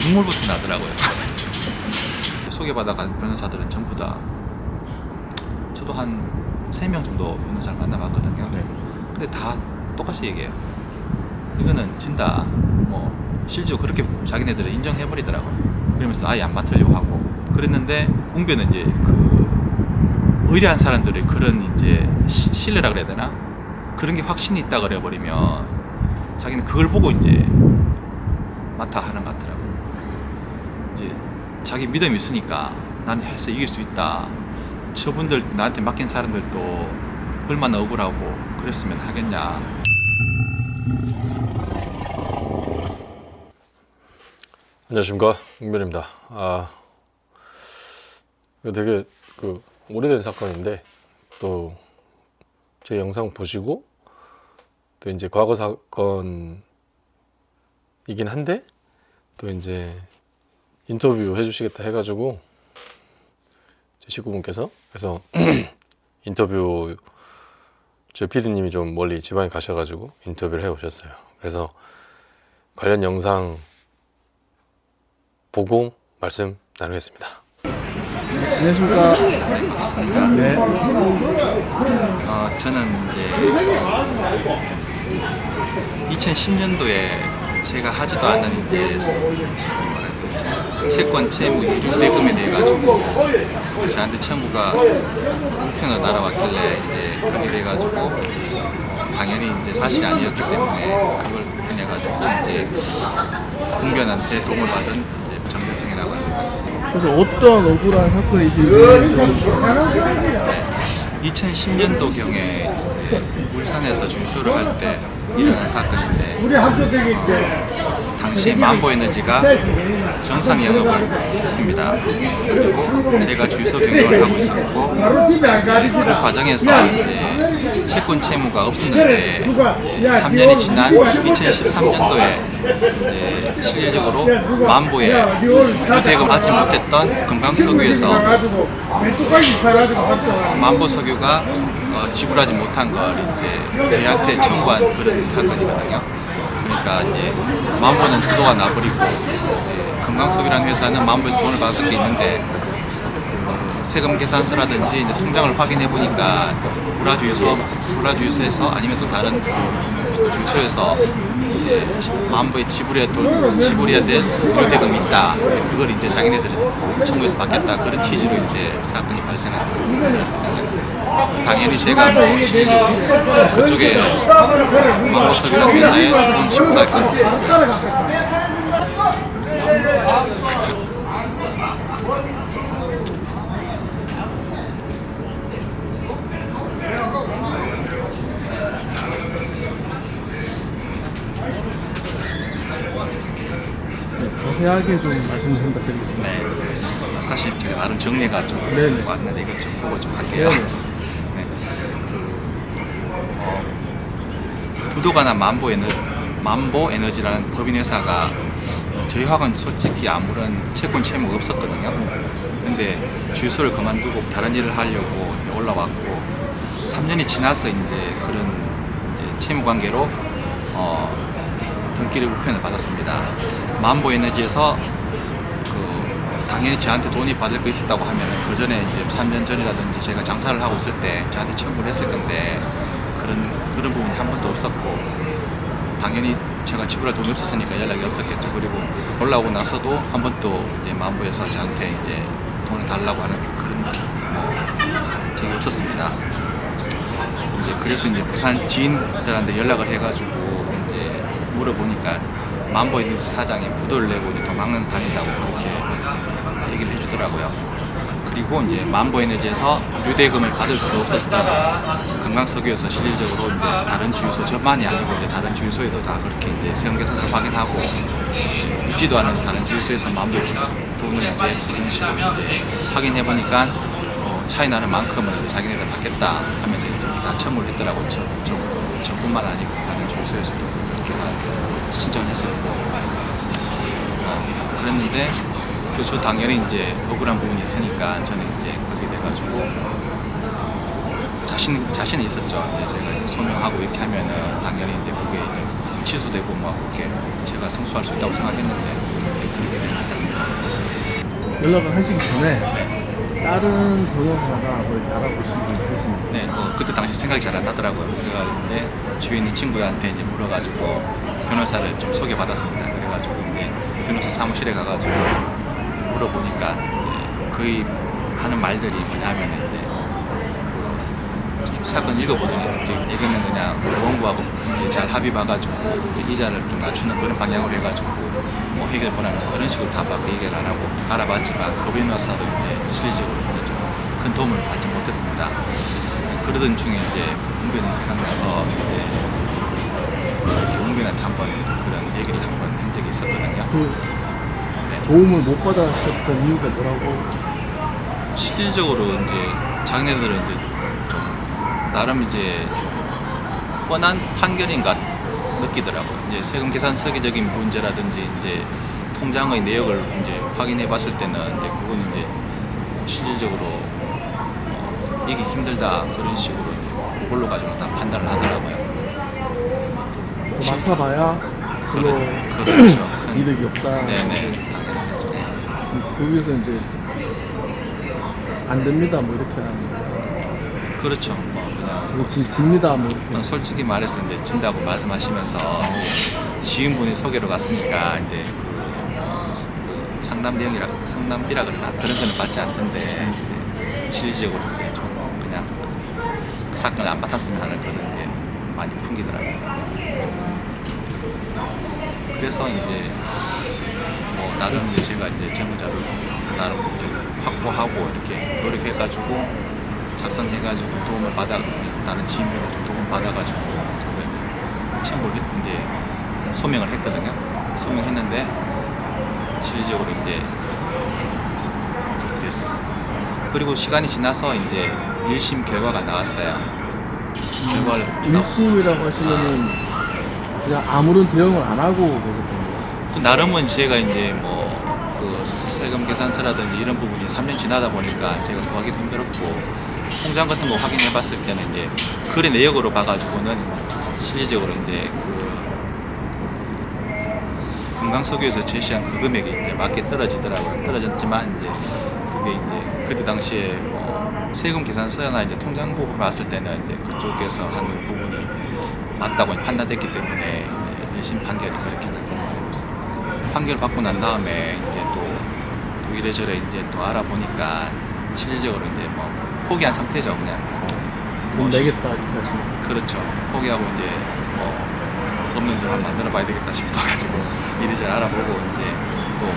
눈물부터 나더라고요. 소개받아간 변호사들은 전부 다 저도 한 3명 정도 변호사를 만나봤거든요. 네. 근데 다 똑같이 얘기해요. 이거는 진다. 뭐 실제로 그렇게 자기네들은 인정해버리더라고요. 그러면서 아예 안 맡으려고 하고 그랬는데 웅변은 이제 그 의뢰한 사람들의 그런 이제 신뢰라 그래야 되나? 그런 게 확신이 있다 그래버리면 자기는 그걸 보고 이제 맡아 하는 것 같더라고요. 이제 자기 믿음이 있으니까 나는 해서 이길 수 있다. 저분들 나한테 맡긴 사람들도 얼마나 억울하고 그랬으면 하겠냐. 안녕하십니까, 웅변입니다. 이거 되게 오래된 사건인데 또 제 영상 보시고 또 이제 과거 사건이긴 한데 또 이제 인터뷰 해주시겠다 해가지고 제 식구분께서 그래서 인터뷰 제 PD님이 좀 멀리 지방에 가셔가지고 인터뷰를 해 오셨어요. 그래서 관련 영상 보고 말씀 나누겠습니다. 안녕하십니까. 네. 저는 이제 2010년도에 제가 하지도 않은 이제 채권 채무 유류 대금에 대해 가지고 저한테 청구가 우편으로 날아왔길래 이제 그렇게 돼 가지고 당연히 이제 사실이 아니었기 때문에 그걸 해 가지고 이제 웅변한테 도움을 받은 이제 정대성이라고 합니다. 그래서 어떤 억울한 사건이신지 2010년도경에 울산에서 준수를 할 때 일어난 사건인데 당시에 만보에너지가 정상 영업을 했습니다. 그리고 제가 주유소 경영을 하고 있었고 그 과정에서 이제 채권 채무가 없었는데 3년이 지난 2013년도에 실질적으로 만보에 주택을 받지 못했던 금강석유에서 만보석유가 지불하지 못한 걸 이제 저희한테 청구한 그런 사건이거든요. 그러니까 이제 만보는 부도가 나버리고 금강석유라는 회사는 만보에서 돈을 받을 게 있는데 그 세금 계산서라든지 이제 통장을 확인해 보니까 불화주유소에서 아니면 또 다른 그 주유소에서 만보에 지불해야 될 유대금이 있다. 그걸 이제 자기네들은 청구해서 받겠다. 그런 취지로 이제 사건이 발생한 거예요. 당연히 제가 그쪽에 만보석유라는 회사에 돈 지불할 건 없었고요. 자세하게 좀 말씀 좀 부탁드리겠습니다. 네. 사실 제가 나름 정리가 좀 네네. 왔는데 이것 좀 보고 좀 할게요. 네네. 네. 부도가 난 만보에너지라는 법인 회사가 저희하고는 솔직히 아무런 채권 채무가 없었거든요. 근데 주유소를 그만두고 다른 일을 하려고 올라왔고 3년이 지나서 이제 그런 이제 채무 관계로 등기를 우편을 받았습니다. 만보에너지에서 당연히 저한테 돈이 받을 거 있었다고 하면 그 전에 이제 3년 전이라든지 제가 장사를 하고 있을 때 저한테 청구를 했을 건데 그런 부분이 한 번도 없었고 당연히 제가 지불할 돈이 없었으니까 연락이 없었겠죠. 그리고 올라오고 나서도 한 번도 이제 만보에서 저한테 이제 돈을 달라고 하는 그런 적이 없었습니다. 이제 그래서 이제 부산 지인들한테 연락을 해가지고 이제 물어보니까 만보에너지 사장이 부도를 내고 이제 도망을 다닌다고 그렇게 얘기를 해주더라고요. 그리고 이제 만보에너지에서 유대금을 받을 수 없었던 금강석유에서 실질적으로 이제 다른 주유소 저만이 아니고 이제 다른 주유소에도 다 그렇게 이제 세금계산서를 확인하고 있지도 않은 다른 주유소에서 만보에 돈을 이제 그런 식으로 이제 확인해 보니까 차이 나는 만큼은 이제 자기네들 받겠다 하면서 이렇게 다 청구를 했더라고요. 저뿐만 아니고 다른 주유소에서도 그렇게 다 신청했었고 그랬는데 저 당연히 이제 억울한 부분이 있으니까 저는 이제 그렇게 돼가지고 자신이 있었죠. 이제 제가 소명하고 이렇게 하면은 당연히 이제 그게 이제 취소되고 막 이렇게 제가 승소할 수 있다고 생각했는데 그렇게 되는 연락을 하시기 전에 다른 변호사가 뭐 이렇게 알아보신 분 있으신지. 네, 그때 당시 생각이 잘 안 나더라고요. 그래가지고 주위에 있는 친구한테 이제 물어가지고 변호사를 좀 소개받았습니다. 그래가지고 이제 변호사 사무실에 가가지고 물어보니까 이제 거의 하는 말들이 뭐냐면 이제 그 사건 읽어보더니 이제 이거는 그냥 원고하고 이제 잘 합의 봐가지고 그 이자를 좀 낮추는 그런 방향으로 해가지고 뭐 해결 보내면서 그런 식으로 다 밖에 얘기를 안 하고 알아봤지만 그 변호사도 이제 실질적으로 이제 좀 큰 도움을 받지 못했습니다. 그러던 중에 이제 웅변이 생각나서 이제 웅변한테 한번 그런 얘기를 한번 한 적이 있었거든요. 그 네. 도움을 못 받으셨던 이유가 뭐라고? 실질적으로 이제 자기네들은 이제 좀 나름 이제 좀 뻔한 판결인가 느끼더라고요. 이제 세금 계산 서기적인 문제라든지 이제 통장의 내역을 이제 확인해봤을 때는 이제 그거는 이제 실질적으로 이기 힘들다 그런 식으로 이제 그걸로 가지고 다 판단을 하더라고요. 맡아봐야 그렇죠. 큰 이득이 없다. 네네 당연하죠. 거기서 이제 안 됩니다 뭐 이렇게 하는 거. 그렇죠. 뭐 그냥 이거 집니다 뭐 이렇게. 솔직히 말해서 이제 진다고 말씀하시면서 지인분이 소개로 갔으니까 이제 그 상담비라 그러나 그런 거는 받지 않던데 이제 실질적으로 이제 좀 그냥 그 사건을 안 맡았으면 하는 그런 게 많이 풍기더라고요. 그래서 이제 뭐 나름 이제 제가 이제 증거자를 나름 이제 확보하고 이렇게 노력해가지고 작성해가지고 도움을 받아 다른 지인들을 좀 도움 받아가지고 청구를 이제 소명을 했거든요. 소명했는데 실질적으로 이제 그렇게 됐어요. 그리고 시간이 지나서 이제 1심 결과가 나왔어요. 결과를 1심이라고 하시면은 그냥 아무런 대응을 안 하고 계셨던 거예요. 그 나름은 제가 이제 뭐 그 세금 계산서라든지 이런 부분이 3년 지나다 보니까 제가 구하기도 힘들었고 통장 같은 거 확인해 봤을 때는 이제 거래 내역으로 봐가지고는 실질적으로 이제 금강서구에서 제시한 그 금액이 이제 맞게 떨어지더라고요. 떨어졌지만 이제 그게 이제 그때 당시에 뭐 세금 계산서나 이제 통장 부분 봤을 때는 이제 그쪽에서 하는 부분이 맞다고 판단됐기 때문에 1심 판결이 그렇게 났던 걸로 알고 있습니다. 판결 받고 난 다음에 이제 또 이래저래 이제 또 알아보니까 실질적으로 이제 뭐 포기한 상태죠. 그냥 돈 내겠다 이렇게 하시는. 그렇죠. 포기하고 이제 뭐 없는 돈 한번 만들어 봐야 되겠다 싶어가지고 이래저래 알아보고 이제 또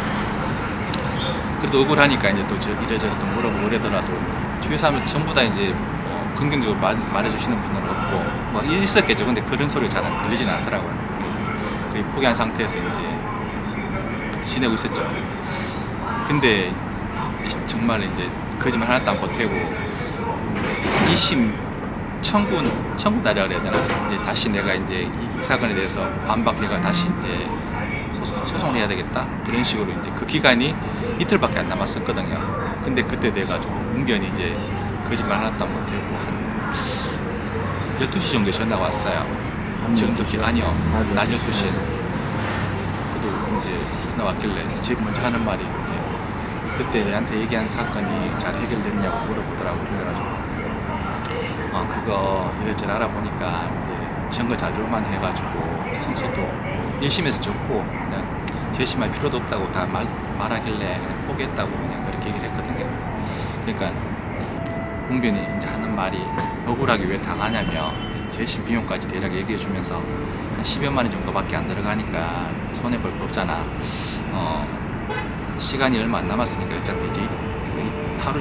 그래도 억울하니까 이제 또 이래저래 또 물어보고 그러더라도 주위 사람들 전부 다 이제 뭐 긍정적으로 말해주시는 분은 없고 뭐 있었겠죠. 근데 그런 소리가 잘 들리지는 않더라고요. 거의 포기한 상태에서 이제 지내고 있었죠. 근데 정말 이제 거짓말 하나도 안 보태고 2심 청구 날이라 그래야 되나? 이제 다시 내가 이제 이 사건에 대해서 반박해가 다시 이제 소송을 해야 되겠다 그런 식으로 이제 그 기간이 이틀밖에 안 남았었거든요. 근데 그때 내가 좀 웅변히 이제 거짓말 하나도 안 보태고 한 12시 정도에 전화가 왔어요. 지금도 아니요. 낮 12시에. 그도 이제 전화 왔길래 제일 먼저 하는 말이 이제 그때 내한테 얘기한 사건이 잘 해결됐냐고 물어보더라고요. 그래가지고 그거 이래저래 알아보니까 이제 증거 자료만 해가지고 승소도 1심에서 졌고 그냥 재심할 필요도 없다고 다 말하길래 그냥 포기했다고 그냥 그렇게 얘기를 했거든요. 그러니까 웅변이 이제 하는 말이 억울하게 왜 당하냐며 재심 비용까지 대략 얘기해 주면서 한 10여만 원 정도밖에 안 들어가니까 손해볼 거 없잖아. 시간이 얼마 안 남았으니까 어차피 이제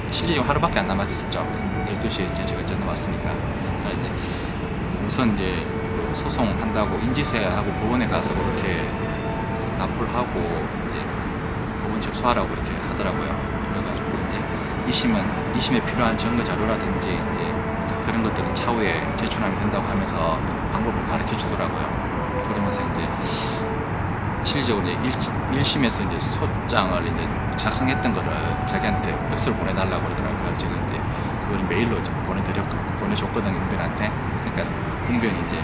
실질적으로 하루밖에 안 남았었죠. 12시에 이제 제가 전화 왔으니까. 이제 우선 이제 소송한다고 인지세하고 법원에 가서 그렇게 납부를 하고 이제 법원 접수하라고 그렇게 하더라고요. 그래가지고 이제 2심에 필요한 증거 자료라든지 이제 그런 것들은 차후에 제출하면 된다고 하면서 방법을 가르쳐 주더라고요. 그러면서 이제 실질적으로 이제 1심에서 이제 소장을 이제 작성했던 거를 자기한테 팩스로 보내달라고 그러더라고요. 제가 이제 그걸 메일로 좀 보내줬거든요, 웅변한테. 그러니까 웅변이 이제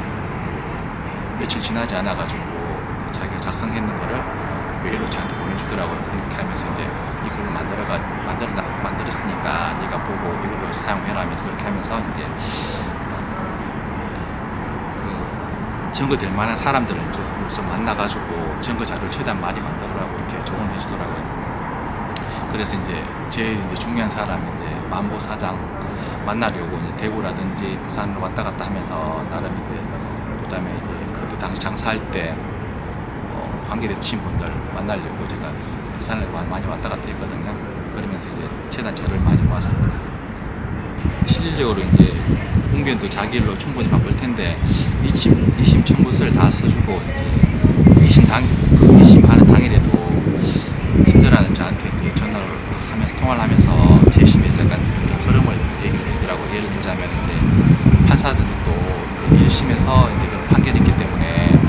며칠 지나지 않아가지고 자기가 작성했는 거를 메일로 저한테 보내주더라고요. 그렇게 하면서 이제 이걸로 만들어가지고 사용해라 하면서 그렇게 하면서 이제 그 증거될 만한 사람들을 이제 우선 만나가지고 증거 자료를 최대한 많이 만들으라고 이렇게 조언을 해주더라고요. 그래서 이제 제일 이제 중요한 사람 이제 만보 사장 만나려고 이제 대구라든지 부산을 왔다 갔다 하면서 나름 이제 그다음에 이제 그때 당시 장사할 때 관계되신 분들 만나려고 제가 부산을 많이 왔다 갔다 했거든요. 그러면서 이제 최대한 자료를 많이 모았습니다. 실질적으로 이제 웅변도 자기 일로 충분히 바쁠 텐데 2심 청구서를 다 써주고 이제 2심 하는 당일에도 힘들어하는 저한테 이제 전화를 하면서 통화를 하면서 재심에 약간 흐름을 얘기를 해주더라고요. 예를 들자면 이제 판사들도 1심에서 이제 그런 판결이 있기 때문에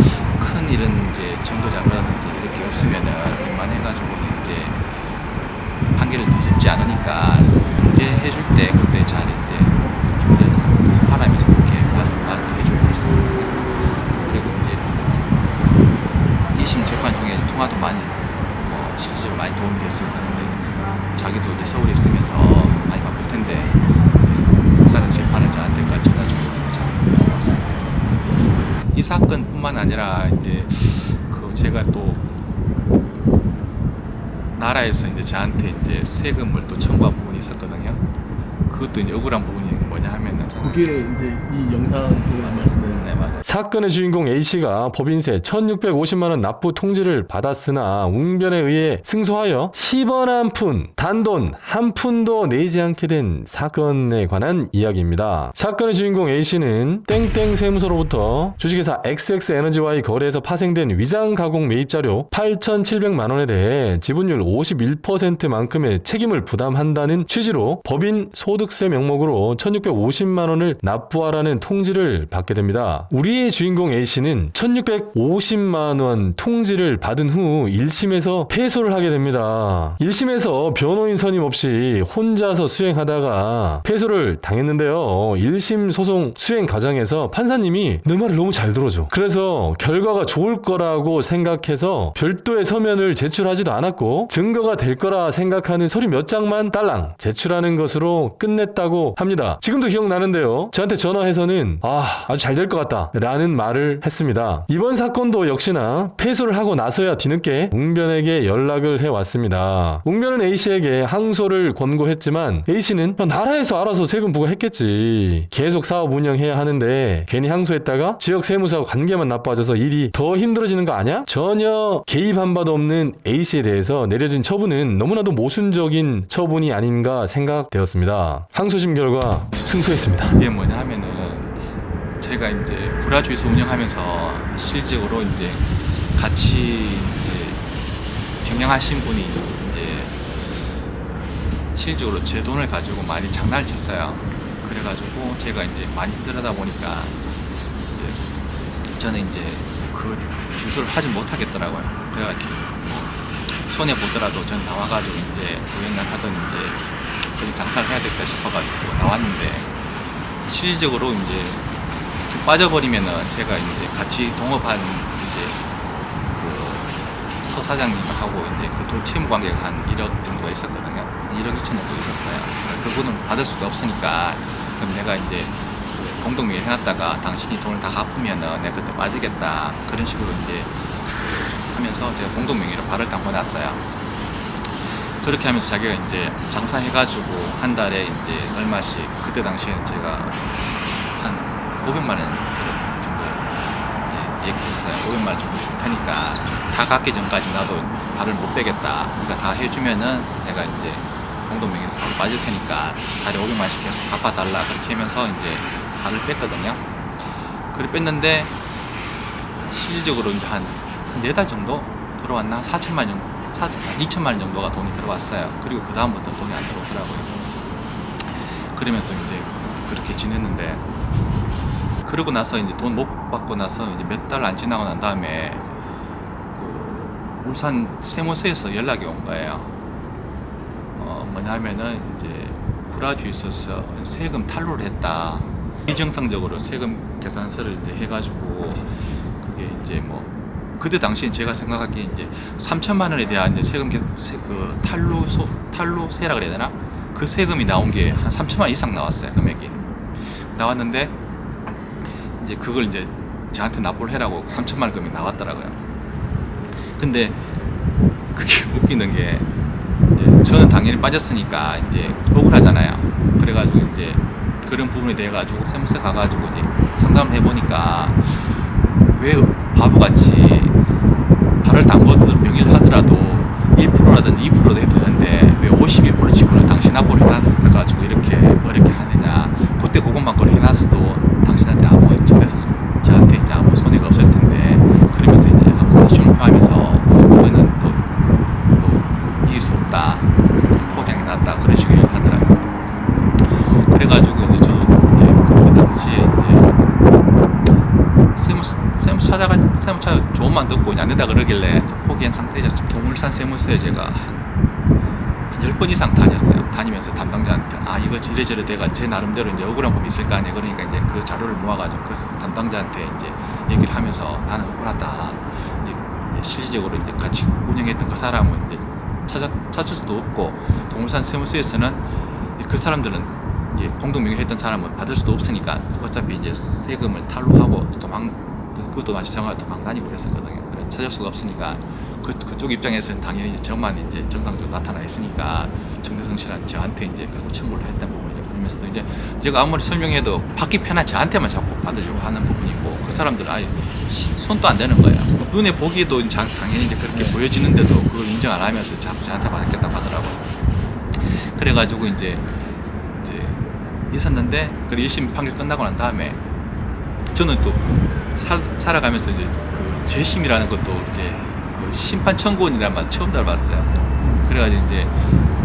큰 이런 이제 증거 자료라든지 이렇게 없으면은 웬만해가지고 이제 그 판결을 뒤집지 않으니까 중재해 줄 때 그때 잘 이제 중재하라면서 그렇게 말도 해주고 있습니다. 그리고 이제 2심 재판 중에 통화도 많이 실질적으로 많이 도움이 됐습니다. 근데 자기도 이제 서울에 있으면서 많이 바쁠 텐데 부산에서 재판을 저한테까지 전화주고 잘 고맙습니다. 이 사건뿐만 아니라 이제 그 제가 또 나라에서 이제 저한테 이제 세금을 또 청구한 부분이 있었거든요. 그것도 이제 억울한 부분이 뭐냐 하면은 그게 이제 이 영상 보고 말씀드린 네, 맞아요. 사건의 주인공 A씨가 법인세 1,650만 원 납부 통지를 받았으나 웅변에 의해 승소하여 10원 한 푼, 단돈 한 푼도 내지 않게 된 사건에 관한 이야기입니다. 사건의 주인공 A씨는 땡땡 세무서로부터 주식회사 XX에너지와의 거래에서 파생된 위장 가공 매입 자료 8,700만 원에 대해 지분율 51%만큼의 책임을 부담한다는 취지로 법인 소득세 명목으로 1,650만 원을 납부하라는 통지를 받게 됩니다. 우리의 주인공 A씨는 1,650만 원 통지를 받은 후 1심에서 패소를 하게 됩니다. 1심에서 변호인 선임 없이 혼자서 수행하다가 패소를 당했는데요. 1심 소송 수행 과정에서 판사님이 내 말을 너무 잘 들어줘. 그래서 결과가 좋을 거라고 생각해서 별도의 서면을 제출하지도 않았고 증거가 될 거라 생각하는 서류 몇 장만 딸랑 제출하는 것으로 끝냈다고 합니다. 지금도 기억나는데요. 저한테 전화해서는 아주 잘 될 것 같다 라는 말을 했습니다. 이번 사건도 역시나 패소를 하고 나서야 뒤늦게 웅변에게 연락을 해왔습니다. 웅변은 A씨에게 항소를 권고했지만 A씨는 나라에서 알아서 세금 부과했겠지. 계속 사업 운영해야 하는데 괜히 항소했다가 지역 세무서와 관계만 나빠져서 일이 더 힘들어지는 거 아니야? 전혀 개입한 바도 없는 A씨에 대해서 내려진 처분은 너무나도 모순적인 처분이 아닌가 생각되었습니다. 항소심 결과 승소했습니다. 이게 뭐냐 하면은 제가 이제 구라주에서 운영하면서 실질적으로 이제 같이 이제 경영하신 분이 이제 실질적으로 제 돈을 가지고 많이 장난을 쳤어요. 그래가지고 제가 이제 많이 힘들다 보니까 이제 저는 이제 그 주소를 하지 못하겠더라고요. 그래가지고 손해 보더라도 전 나와가지고 이제 옛날 하던 이제 그런 장사를 해야 되겠다 싶어가지고 나왔는데 실질적으로 이제 빠져버리면은 제가 이제 같이 동업한 이제 그 서사장님하고 이제 그 둘 채무 관계가 한 1억 정도가 있었거든요. 한 1억 2천 정도 있었어요. 그분은 받을 수가 없으니까 그럼 내가 이제 그 공동명의 해놨다가 당신이 돈을 다 갚으면은 내가 그때 빠지겠다 그런 식으로 이제 하면서 제가 공동명의로 발을 딱 보냈어요. 그렇게 하면서 자기가 이제 장사해가지고 한 달에 이제 얼마씩 그때 당시에는 제가 한 500만 원 정도 이제 얘기했어요. 500만 원 정도 줄 테니까 다 갚기 전까지 나도 발을 못 빼겠다. 그러니까 다 해주면은 내가 이제 공동명의에서 바로 빠질 테니까 달에 500만 원씩 계속 갚아달라. 그렇게 하면서 이제 발을 뺐거든요. 그래 뺐는데 실질적으로 이제 한 4달 정도 들어왔나? 4천만 원 정도, 2천만 원 정도가 돈이 들어왔어요. 그리고 그 다음부터 돈이 안 들어오더라고요. 그러면서 이제 그렇게 지냈는데 그러고 나서 이제 돈 못 받고 나서 이제 몇 달 안 지나고 난 다음에 그 울산 세무서에서 연락이 온 거예요. 뭐냐면은 이제 구라주에 있어서 세금 탈루를 했다. 비정상적으로 세금 계산서를 이제 해가지고 그게 이제 뭐 그때 당시에 제가 생각하기에 이제 3천만 원에 대한 이제 세금 그 탈루세라 그래야 되나? 그 세금이 나온 게 한 3천만 원 이상 나왔어요. 금액이 나왔는데 이제 그걸 이제 저한테 납부를 해라고 3천만 원 금액이 나왔더라고요. 근데 그게 웃기는 게 이제 저는 당연히 빠졌으니까 이제 억울하잖아요. 그래가지고 이제 그런 부분에 대해 가지고 세무서 가가지고 이제 상담을 해보니까 왜 바보같이 발을 담궈도 명의를 하더라도 1%라든지 2%도 해도 되는데 왜 51% 지분을 당신 납부를 해놨어가지고 이렇게 어렵게 하느냐. 그때 그것만 걸 해놨어도 당신한테 아무 저한테 이제 아무 손해가 없을 텐데 그러면서 이제 아쿠파시온을 포함해서 이거는 또 이길 수 없다. 포기하는 게 낫다. 그런 식으로 얘기를 하더라고요. 그래가지고 이제 저도 이제 그때 당시에 이제 세무차 조언만 듣고 안 된다 그러길래 포기한 상태죠. 동물산 세무서에 제가 한 10번 이상 다녔어요. 다니면서 담당자한테 이거 이래저래 내가 제 나름대로 이제 억울한 부분이 있을 거 아니에요. 그러니까 이제 그 자료를 모아가지고 그 담당자한테 이제 얘기를 하면서 나는 억울하다. 이제 실질적으로 이제 같이 운영했던 그 사람은 이제 찾을 수도 없고 동물산 세무서에서는 그 사람들은 이제 공동명의 했던 사람은 받을 수도 없으니까 어차피 이제 세금을 탈루하고 그것도 마치 도망 다니고 그랬었거든요. 찾을 수가 없으니까 그쪽 입장에서는 당연히 이제 저만 이제 정상적으로 나타나 있으니까 정대성 씨랑 저한테 이제 그 청구를 했던 부분이죠. 그러면서도 이제 제가 아무리 설명해도 받기 편한 저한테만 자꾸 받으려고 하는 부분이고 그 사람들은 아예 손도 안 대는 거예요. 눈에 보기에도 당연히 이제 그렇게 보여지는데도 그걸 인정 안 하면서 자꾸 저한테 받겠다고 하더라고요. 그래가지고 이제 있었는데 그 1심 판결 끝나고 난 다음에 저는 또 살아가면서 이제 그 재심이라는 것도 이제 그 심판 청구원이라는 말 처음 들어봤어요. 그래가지고 이제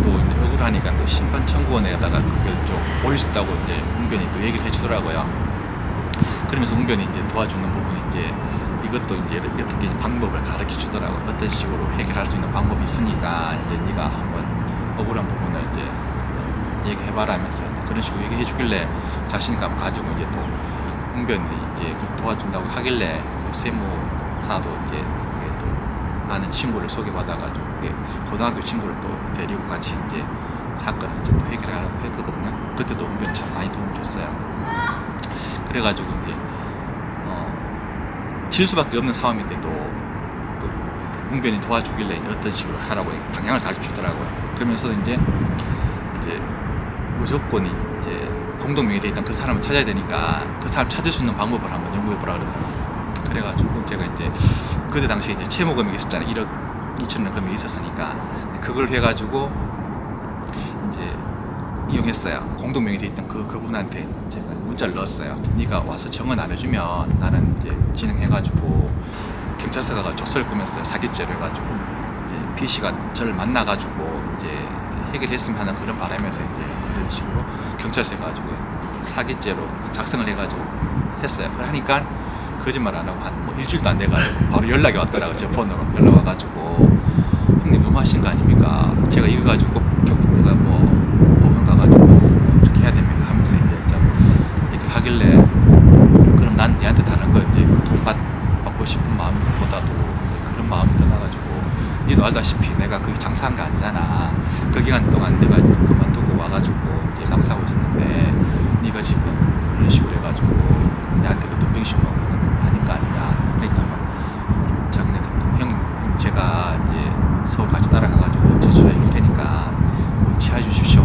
또 이제 억울하니까 또 심판 청구원에다가 그걸 좀 올릴 수 있다고 이제 웅변이 또 얘기를 해주더라고요. 그러면서 웅변이 이제 도와주는 부분이 이제 이것도 이제 어떻게 방법을 가르쳐 주더라고요. 어떤 식으로 해결할 수 있는 방법이 있으니까 이제 네가 한번 억울한 부분을 이제 얘기해봐라 하면서 그런 식으로 얘기해 주길래 자신감 가지고 이제 또 웅변이 이제 도와준다고 하길래 또 세무사도 이제 그게 또 아는 친구를 소개받아가지고 그게 고등학교 친구를 또 데리고 같이 이제 사건을 이제 또 해결하려고 했거든요. 그때도 웅변이 참 많이 도움 줬어요. 그래가지고 이제 질 수밖에 없는 상황인데도 또 웅변이 도와주길래 어떤 식으로 하라고 방향을 가르쳐 주더라고요. 그러면서 이제 무조건 이제 공동명의 돼 있던 그 사람을 찾아야 되니까 그 사람 찾을 수 있는 방법을 한번 연구해 보라 그러더라고요. 그래가지고 제가 이제 그때 당시에 이제 채무 금액이 있었잖아요. 1억 2천 원 금액이 있었으니까 그걸 해가지고 이제 이용했어요. 공동명의 돼 있던 그분한테 제가 문자를 넣었어요. 네가 와서 정언 안 해주면 나는 이제 진행해가지고 경찰서 가서 조서를 꾸몄어요. 사기죄로 해가지고 이제 B 씨가 저를 만나가지고 이제 해결했으면 하는 그런 바람에서 이제 그런 식으로 경찰서에 가지고 사기죄로 작성을 해가지고 했어요. 그러니까 거짓말 안 하고 한 뭐 일주일도 안 돼가지고 바로 연락이 왔더라고요. 제 폰으로 연락 와가지고 형님 너무 하신 거 아닙니까? 제가 이거 가지고 꼭 내가 뭐 법원 가가지고 이렇게 해야 됩니까? 하면서 이제 좀 얘기를 하길래 그럼 난 얘한테 다른 거 이제 그 돈 받고 싶은 마음보다도 그런 마음이 떠나가지고 니도 알다시피 내가 거기 장사한 게 아니잖아. 그 기간 동안 내가 그만두고 와가지고 이제 장사하고 있었는데 네가 지금 그런 식으로 해가지고 내한테 그 덤빙 심어 그건 아닌 거 아니냐. 그러니까 막 자기네들 형 제가 이제 서울 같이 따라가가지고 제출해 줄 테니까 취하해 주십시오.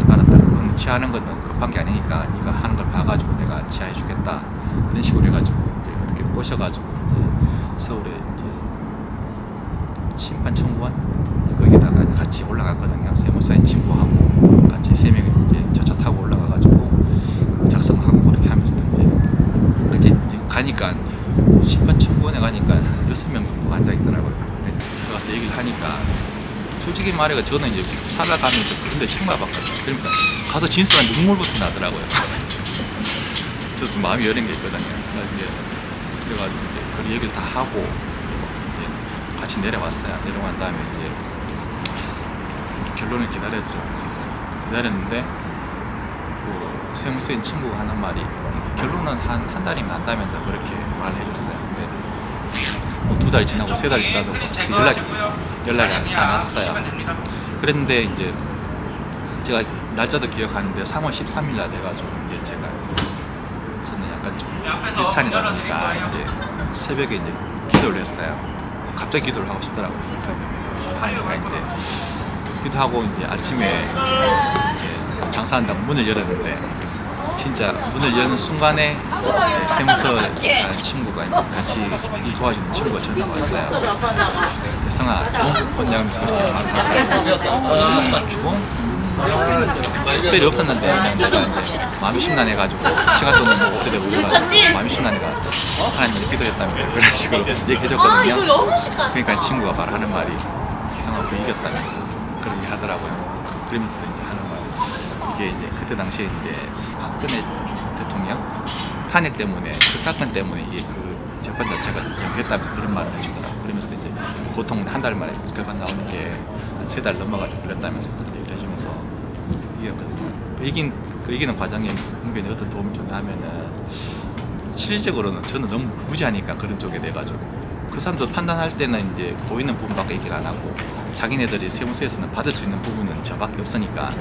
알았다. 그건 취하는 거는 급한 게 아니니까 네가 하는 걸 봐가지고 내가 취하해 주겠다. 그런 식으로 해가지고 이제 어떻게 꼬셔가지고 이제 서울에 이제 심판 청구원 거기다가 같이 올라갔거든요. 세무사인 친구하고 같이 3명이 이제 저 차 타고 올라가가지고 그 작성하고 그렇게 하면서 이제 가니까 심판 청구원에 가니까 한 6명 정도 앉아 있더라고요. 들어가서 얘기를 하니까 솔직히 말해가 저는 이제 살아가면서 그런 데 처음 와봤거든요. 그러니까 가서 진술한 눈물부터 나더라고요. 저도 좀 마음이 여린 게 있거든요. 그래가지고 이제 그 얘기를 다 하고 이제 같이 내려왔어요. 내려간 다음에 이제 결론을 기다렸죠. 기다렸는데 그 세무서인 친구가 하는 말이 결론은 한 달이면 난다면서 그렇게 말을 해줬어요. 근데 뭐 2달 지나고 3달 지나도 연락이 안 왔어요. 그랬는데 이제 제가 날짜도 기억하는데 3월 13일 날 돼가지고 이제 제가 저는 약간 좀 일산이다 보니까 이제 새벽에 이제 기도를 했어요. 갑자기 기도를 하고 싶더라고요. 하니까 이제 기도하고 이제 아침에 이제 장사한다고 문을 열었는데 진짜 문을 여는 순간에 세무서라는 친구가 같이 일 도와주는 친구가 전화 왔어요. 대성아 주공 본냐면서 그렇게 말하고 주공? 특별히 없었는데 그냥 제가 이제 마음이 심란해가지고 시간도 너무 못 되고 올라가지고 마음이 심란해가지고 하나님 기도했다면서 그런 식으로 얘기해줬거든요. 그러니까 친구가 말하는 말이 기성아 우리 이겼다면서 그런 얘기 하더라고요. 그러면서 이제 하는 말 이게 이제 그때 당시에 이제 박근혜 대통령 탄핵 때문에 그 사건 때문에 이게 그 재판 자체가 연기했다면서 그런 말을 해주더라고요. 그러면서 이제 보통 한 달 만에 결판 나오는 게 한 3달 넘어가지고 그랬다면서 그런 얘기를 해주면서 이겼거든요. 이기는 과정에 웅변이 어떤 도움을 줬냐 하면은 실질적으로는 저는 너무 무지하니까 그런 쪽에 돼가지고 그 사람도 판단할 때는 이제 보이는 부분밖에 얘기를 안 하고 자기네들이 세무서에서는 받을 수 있는 부분은 저밖에 없으니까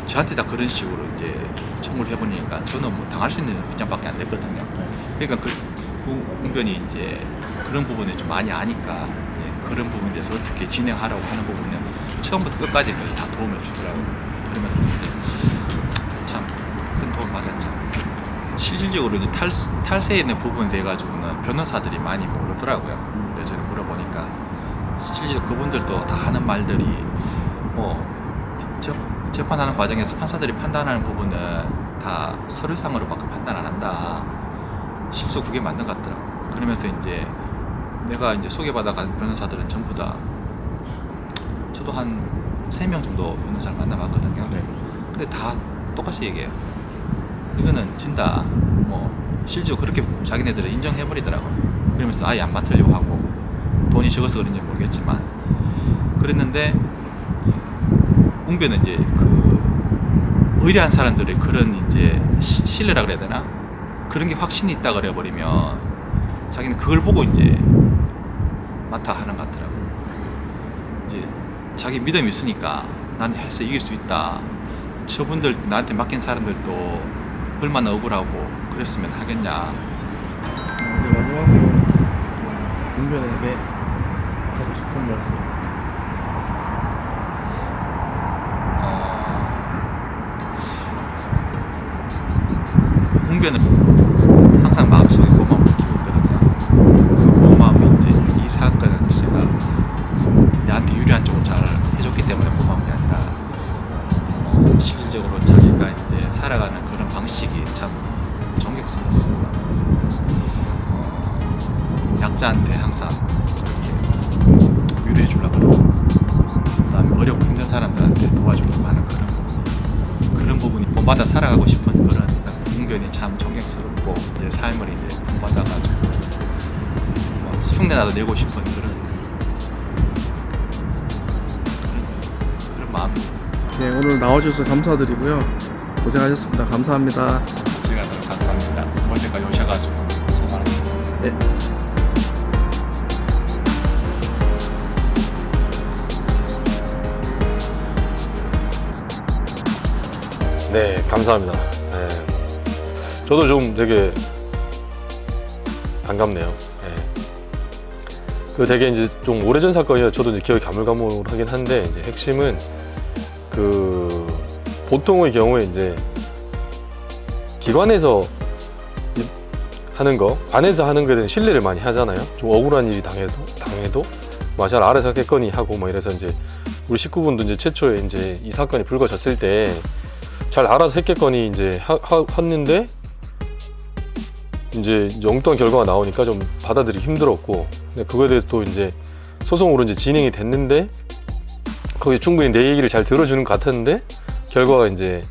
저한테 다 그런 식으로 이제 청구를 해보니까 저는 뭐 당할 수 있는 입장밖에 안 됐거든요. 그러니까 그 웅변이 이제 그런 부분에 좀 많이 아니까 이제 그런 부분에 대해서 어떻게 진행하라고 하는 부분은 처음부터 끝까지 다 도움을 주더라고요. 그러면서 이제 참 큰 도움 받았죠. 실질적으로 이제 탈세에 있는 부분에 대해 가지고는 변호사들이 많이 모르더라고요. 그래서 제가 물어보니까 실제로 그분들도 다 하는 말들이 뭐 재판하는 과정에서 판사들이 판단하는 부분은 다 서류상으로밖에 판단 안 한다. 실제로 그게 맞는 것 같더라고요. 그러면서 이제 내가 이제 소개받아간 변호사들은 전부 다 저도 한 3명 정도 변호사를 만나봤거든요. 네. 근데 다 똑같이 얘기해요. 이거는 진다. 뭐 실제로 그렇게 자기네들은 인정해버리더라고요. 그러면서 아예 안 맡으려고 하고 돈이 적어서 그런지 모르겠지만 그랬는데 웅변은 이제 그 의뢰한 사람들의 그런 이제 신뢰라 그래야 되나? 그런 게 확신이 있다 그래버리면 자기는 그걸 보고 이제 맡아 하는 것 같더라고요. 이제 자기 믿음이 있으니까 나는 해서 이길 수 있다. 저분들 나한테 맡긴 사람들도 얼마나 억울하고 그랬으면 하겠냐. 이제 마지막으로 웅변에게 하고 싶은 말씀. 웅변은 항상 마음속에 고마움을 느끼고 있거든요. 그 고마움이 이제 이 사건은 제가 나한테 유리한 쪽으로 잘 해줬기 때문에 고마운 게 아니라 실질적으로 자기가 이제 살아가는 그런 방식이 참 존경스럽습니다. 약자한테 항상 이렇게 위로해 주려고 하고 그다음에 어렵고 힘든 사람들한테 도와주려고 하는 그런 부분이 본받아 살아가고 싶은 그런 웅변이 참 존경스럽고 이제 삶을 이제 본받아가지고 흉내나도 내고 싶은 그런 마음. 네, 오늘 나와주셔서 감사드리고요. 고생하셨습니다. 감사합니다. 제가 너무 감사합니다. 먼데까지 오셔가지고 수고 많으셨습니다. 네. 네, 감사합니다. 네. 저도 좀 되게 반갑네요. 네. 그 되게 이제 좀 오래전 사건이라 저도 이제 기억이 가물가물하긴 한데 이제 핵심은 그 보통의 경우에 이제 기관에서 하는 거, 관에서 하는 거에 대한 신뢰를 많이 하잖아요. 좀 억울한 일이 당해도 뭐 잘 알아서 했겠거니 하고 막 이래서 이제 우리 식구분도 이제 최초에 이제 이 사건이 불거졌을 때 잘 알아서 했겠거니 이제 했는데 이제 엉뚱한 결과가 나오니까 좀 받아들이기 힘들었고, 근데 그거에 대해서 또 이제 소송으로 이제 진행이 됐는데 거기 충분히 내 얘기를 잘 들어주는 것 같았는데 결과가 이제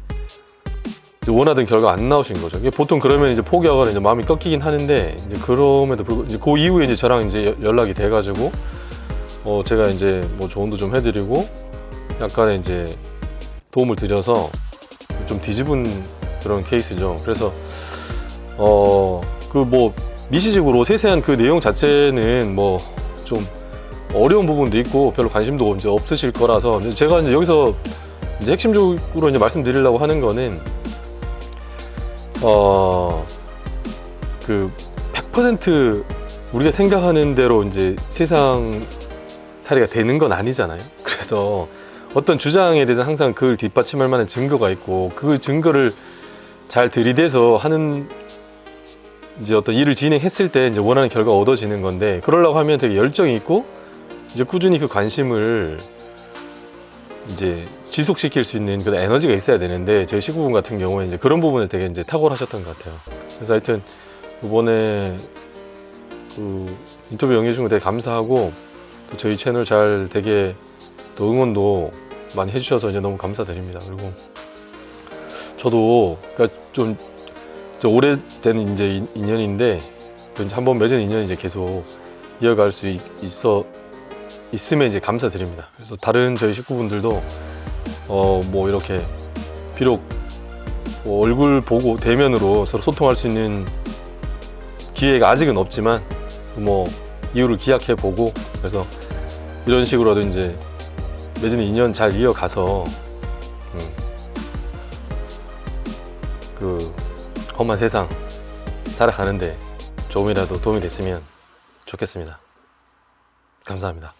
원하던 결과가 안 나오신 거죠. 이게 보통 그러면 이제 포기하거나 이제 마음이 꺾이긴 하는데 이제 그럼에도 불구하고 이제 그 이후에 이제 저랑 이제 연락이 돼가지고 제가 이제 뭐 조언도 좀 해드리고 약간의 이제 도움을 드려서 좀 뒤집은 그런 케이스죠. 그래서 그 뭐 미시적으로 세세한 그 내용 자체는 뭐 좀 어려운 부분도 있고 별로 관심도 이제 없으실 거라서 제가 이제 여기서 이제 핵심적으로 이제 말씀드리려고 하는 거는 그 100% 우리가 생각하는 대로 이제 세상 살이가 되는 건 아니잖아요. 그래서 어떤 주장에 대해서 항상 그걸 뒷받침할 만한 증거가 있고 그 증거를 잘 들이대서 하는 이제 어떤 일을 진행했을 때 이제 원하는 결과가 얻어지는 건데, 그러려고 하면 되게 열정이 있고 이제 꾸준히 그 관심을 이제 지속시킬 수 있는 그런 에너지가 있어야 되는데, 저희 식구분 같은 경우에 이제 그런 부분에 되게 이제 탁월하셨던 것 같아요. 그래서 하여튼 이번에 그 인터뷰 응해주신 거 되게 감사하고, 또 저희 채널 잘 되게 또 응원도 많이 해주셔서 이제 너무 감사드립니다. 그리고 저도 그러니까 좀 오래된 이제 인연인데 이제 한번 맺은 인연이 이제 계속 이어갈 수 있으면 이제 감사드립니다. 그래서 다른 저희 식구분들도 뭐 이렇게 비록 뭐 얼굴 보고 대면으로 서로 소통할 수 있는 기회가 아직은 없지만 뭐 이유를 기약해 보고, 그래서 이런 식으로라도 이제 맺은 인연 잘 이어가서 그 험한 세상 살아가는데 조금이라도 도움이 됐으면 좋겠습니다. 감사합니다.